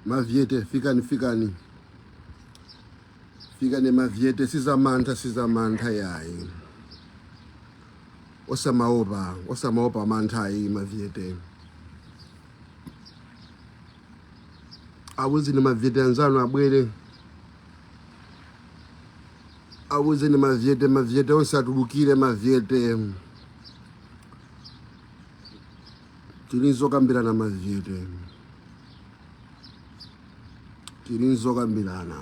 Maviete, fikani. Fikani maviete, sizamantha yayi. Osamaopa mantha yayi maviete. Awuzini maviete anzano abwere. Awuzini maviete osatulukire maviete. Tilinzokambirana maviete. Tilinzokambirana.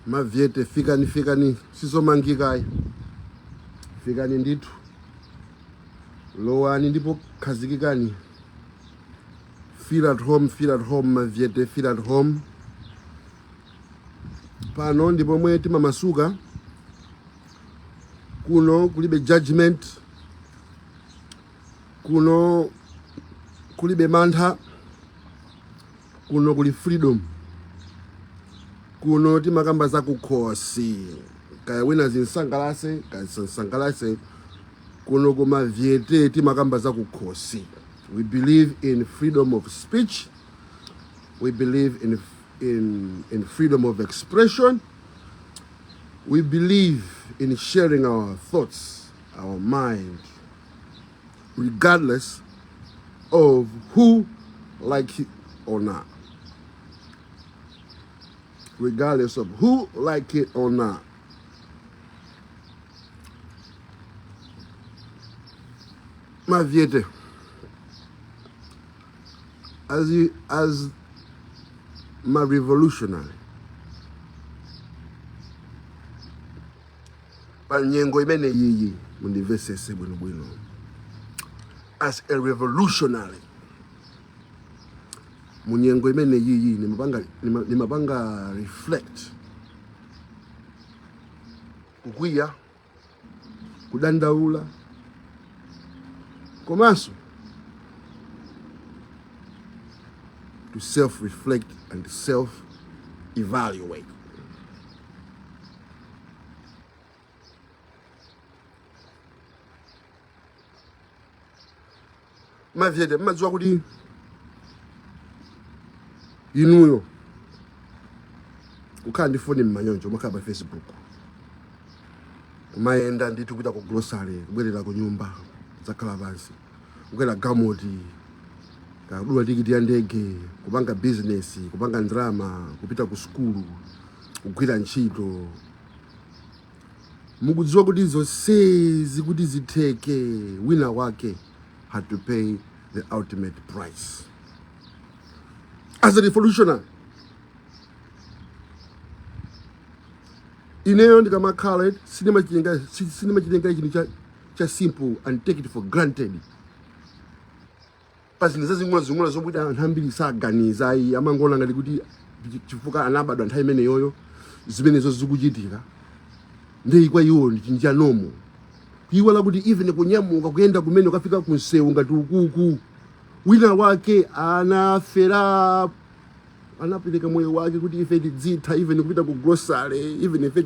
Maviete fikani sizomangikayi. Fikani ndithu. Lowani ndipo khazikikani. Feel at home, maviete, feel at home. Pano ndipo mwe timamasuka. Kuno kulibe judgment. Kuno kulibe mantha. Kuno kuli freedom. Kuno timakamba za kukhosi. Kaya wina zinsangalase, kaya sansangalase. Kuno kumaviete timakamba za kukhosi. We believe in freedom of speech. We believe in freedom of expression. We believe in sharing our thoughts, our mind, regardless of who like it or not. Regardless of who like it or not. Maviete. As my revolutionary. Panyengo imene yiyi mundivesese bwino. As a revolutionary. Munyengo imene yiyi nimapanga reflect. Kukwiya. Kudandaula. Komanso. To self-reflect and self-evaluate. Maviete, madziwa kuti inuyo kukhala ndi foni m'manyonjo makhala pa Facebook. Kumayenda ndithu kupita ku grocery, kubwerera ku nyumba, zakhala pansi. Kukwera gamoti. Kudula tikiti ya ndege, kupanga business, kupanga ndrama, kupita ku skulu, kugwira ntchito. Mukudziwa kuti zonsezi kuti zitheke, wina wake had to pay the ultimate price. As a revolutionary, ineyo ndikamakhala sinimachitenga chinthu cha simple and take it for granted. Pazineza zing'ono zomwe anthu ambiri saganiza ayi amangona ngati kuti chifukwa anabadwa nthawi imene yoyo zimenezo zikuchitika. Ndi kwa iwo ndi chinja nomo. Kuiwala kuti even kunyamuka kuyenda kumene ukafika kunsewu ngati ukuku. Wina wake anafera anapereka moyo wake kuti ife tidzitha even kupita ku grocery, even ife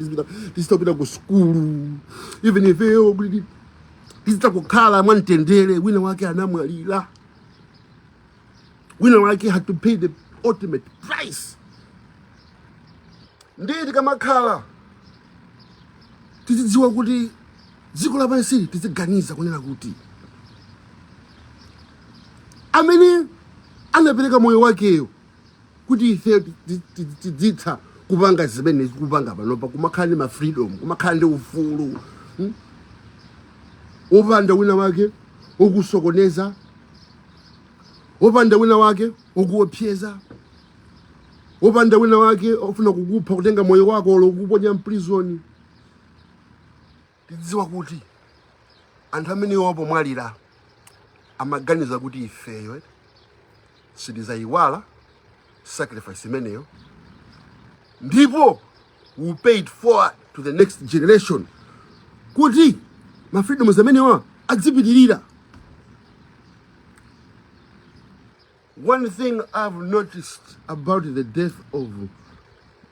tisitapita ku skulu, even ife kuti tizitakukhala mwamtendere. Wina wake anamwalira. Wina wake had to pay the ultimate price. Nditi kamakhala tizidziwa kuti dziko lapansi tiziganiza kunena kuti amene anapereka moyo wakeyo kuti ife tidzitha kupanga zimene kupanga panopa, kumakhala ndi ma freedom, kumakhala ndi ufulu. Opanda wina wake okusokoneza. Opanda wina wake okuopseza. Opanda wina wake ofuna kukupha, kutenga moyo wako lokuponya mprison. Tidziwa kuti anthu amene wapo mwalira amaganiza kuti ifeyo sitizayiwala sacrifice imeneyo, ndipo we pay it forward to the next generation kuti ma freedoms amenewa adzipitirira. One thing I've noticed about the death of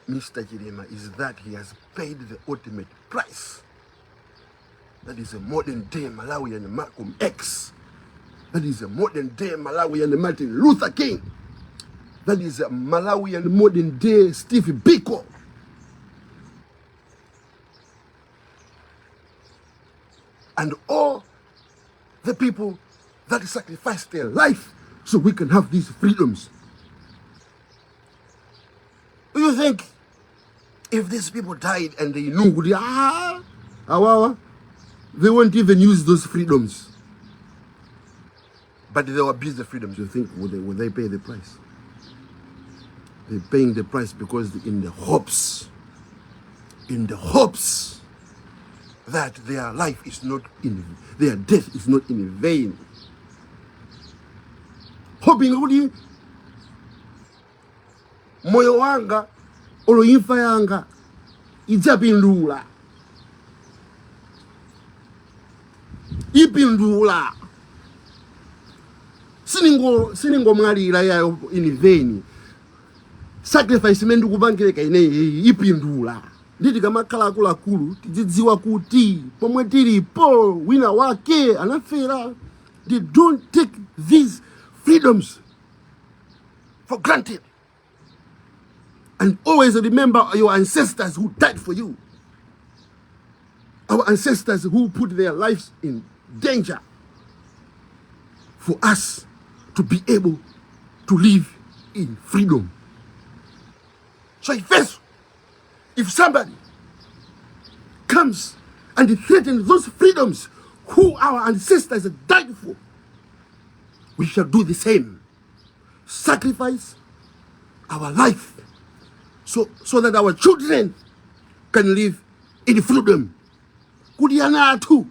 Mr. Chilima is that he has paid the ultimate price. That is a modern day Malawian Malcolm X. That is a modern day Malawian Martin Luther King. That is a Malawian modern day Stevie Biko. And all the people that sacrificed their life so we can have these freedoms. Do you think if these people died and they knew, they won't even use those freedoms? But they will abuse the freedoms. You think, would they pay the price? They're paying the price because in the hopes that their life is not their death is not in vain. Hoping kuti moyo wanga olo imfa yanga idzapindula. Ipindula. Siningomwalira yayo in vain. Sacrifice mendu kubangireka ineyi ipindula. Nditi kamakhala akuluakulu tidzidziwa kuti pomwe tilipo wina wake anafera. They don't take these freedoms for granted. And always remember your ancestors who died for you. Our ancestors who put their lives in danger for us to be able to live in freedom. So if somebody comes and threatens those freedoms who our ancestors died for, we shall do the same. Sacrifice our life so that our children can live in freedom. Kudiana atu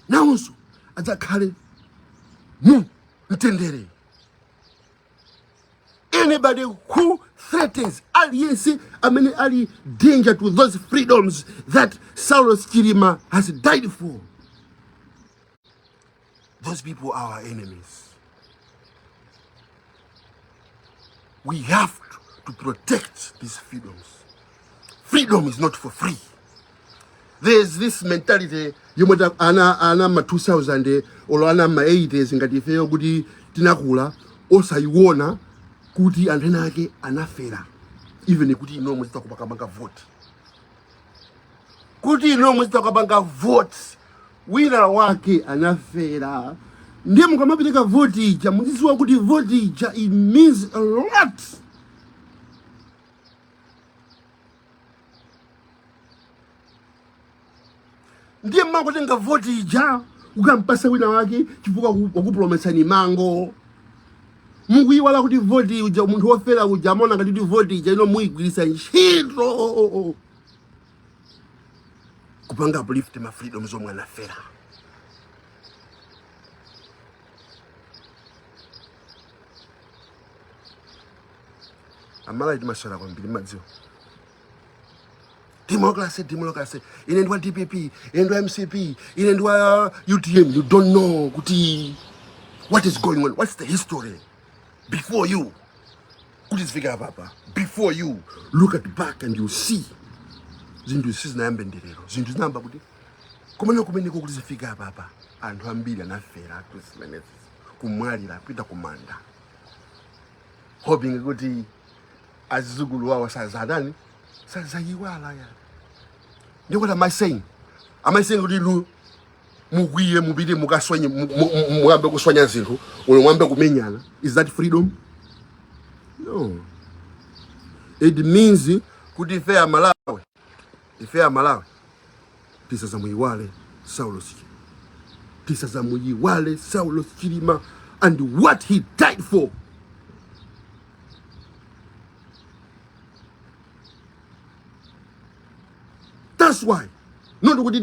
naonso adzakale mu mtendere. Anybody who threatens aliyense amene ali danger to those freedoms that Saulos Chilima has died for, those people are our enemies. We have to protect these freedoms. Freedom is not for free. There's this mentality yomwe ana ma 2000 olo ana ma 80s ngati ifeyo kuti tinakula osayiona kuti anthu ena ake anafera, even kuti inomwe zitakupakapanga vote. Kuti inomwe zitakupakapanga vote wina wake anafera. Ndiye mukamapiteka vote ija muzidziwa kuti vote ija it means a lot. Ndiye mmangotenga vote ija ukampasa wina wake chifukwa wakupromesani mango. Mukuyiwala kuti vote uja munthu wofera uja amaona ngati kuti vote ija ino muyigwirisa ntchito kupanga uplift ma freedoms omwe anafera. Amala iti mashala kwambiri madziwo. Democracy. Ine ndwa DPP, ine ndwa MCP, ine ndwa UTM. You don't know kuti what is going on. What's the history before you? Kuti zifika papa. Before you look at back and you see. Zinthu sizinayambe ndirero. Zinthu zinamba kuti kumene kumeneko kuti zifika papa. Anthu ambiri anafera Christmas kumwalira pita kumanda. Hoping kuti azizukulu wawo sazadani sazayiwala ya. Ndi what am I saying? Am I saying kuti mugwiye mubide mukaswanye muhambe kuswanya zinthu ulo mwambe kumenyana? Is that freedom? No. It means kuti ife ya Malawi tisazamuyiwale Saulos Chilima and what he died for. That's why. Not kuti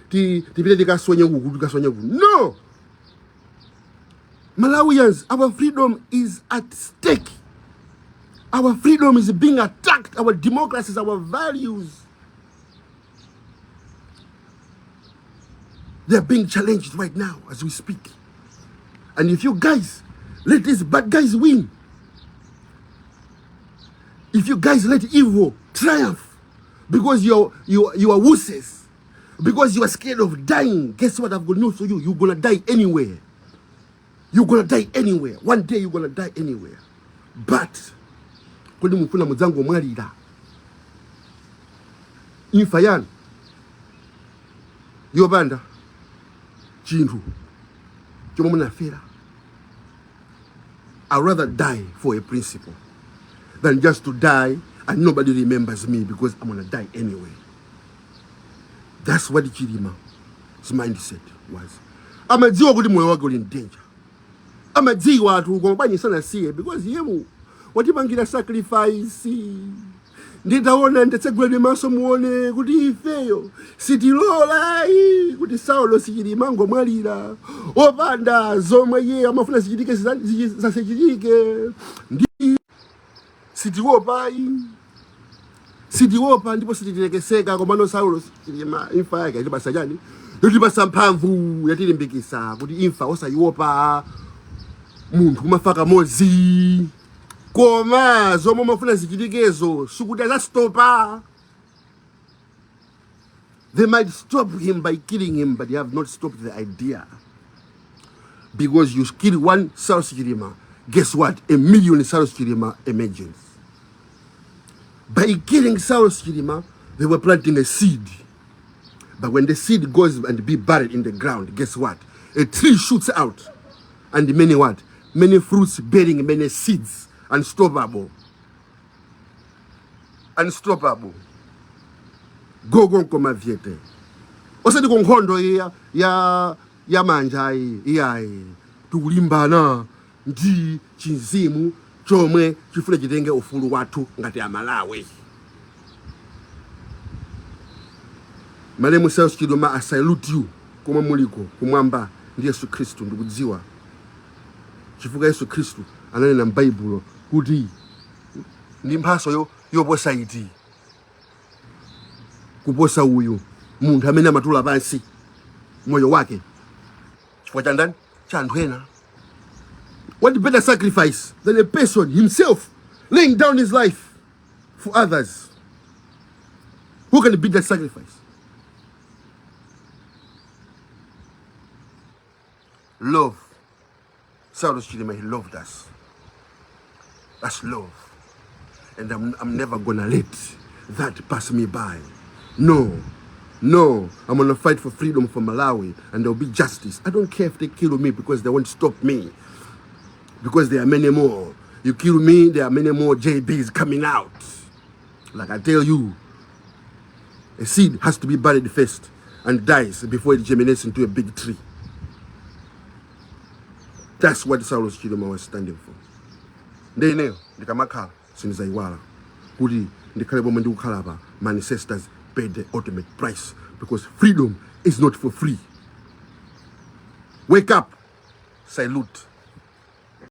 tipite tikaswanye uku. No. Malawians, our freedom is at stake. Our freedom is being attacked. Our democracies, our values, they're being challenged right now as we speak. And if you guys let these bad guys win, If you guys let evil triumph because you are wusses, because you are scared of dying, guess what I've got news for you? You're gonna die anywhere. You're gonna die anywhere. One day you're gonna die anywhere. But kodi mufuna muzango mwalira imfa yanu yobanda chinthu chomwe munafera. I'd rather die for a principle than just to die and nobody remembers me because I'm gonna die anyway. That's what Chirima's mindset was. Amadziwa kuti moyo wake uli in danger. Amadziwa atu kumabanye sana siye because yemu watipangira sacrifice. Nditaona nditsegulani maso muone kuti ifeyo sitilola kuti Saulo Chilima ngomwalira opanda zomwe iye amafuna zichitike zisachitike. Ndi sitiopa ndipo sititekeseka komano Saulo Chilima imfa yake yatipasa chani? Yatipasa mphamvu, yatilimbikisa kuti imfa osayiopa munthu kumafaka mozi. Koma zomwe mafuna zichitikezo sukuti azastopa. They might stop him by killing him, but they have not stopped the idea. Because you kill one Saulo Chilima, guess what? A million Saulo Chilima emerges. By killing Saulo Chilima, they were planting a seed. But when the seed goes and be buried in the ground, guess what? A tree shoots out. And many what? Many fruits bearing many seeds. Unstoppable. Unstoppable. Gogo koma viete. Osati konkondo ya manjai iyayi. Tukulimbana ndi chinzimu chomwe chifuna chitenge ufulu wathu ngati Amalawi. Malemu Saulo Chilima, I salute you koma muliko kumwamba ndi Yesu Kristu ndikudziwa. Chifukwa Yesu Kristu ananena m'Baibulo kuti ndi mphaso yoposa iti kuposa uyu munthu amene amatula pansi moyo wake chifukwa cha ndani? Cha anthu ena. What better sacrifice than a person himself laying down his life for others? Who can beat that sacrifice? Love. Saulo Chilima, he loved us. That's love. And I'm never gonna let that pass me by. No. I'm gonna fight for freedom for Malawi and there'll be justice. I don't care if they kill me because they won't stop me. Because there are many more. You kill me, there are many more JBs coming out. Like I tell you, a seed has to be buried first and dies before it germinates into a big tree. That's what Saulo Chilima was standing for. Ndene ndikamakhala sinizaiwala kuti ndikhale pomwe ndikukhala pa. My ancestors paid the ultimate price because freedom is not for free. Wake up. Salute.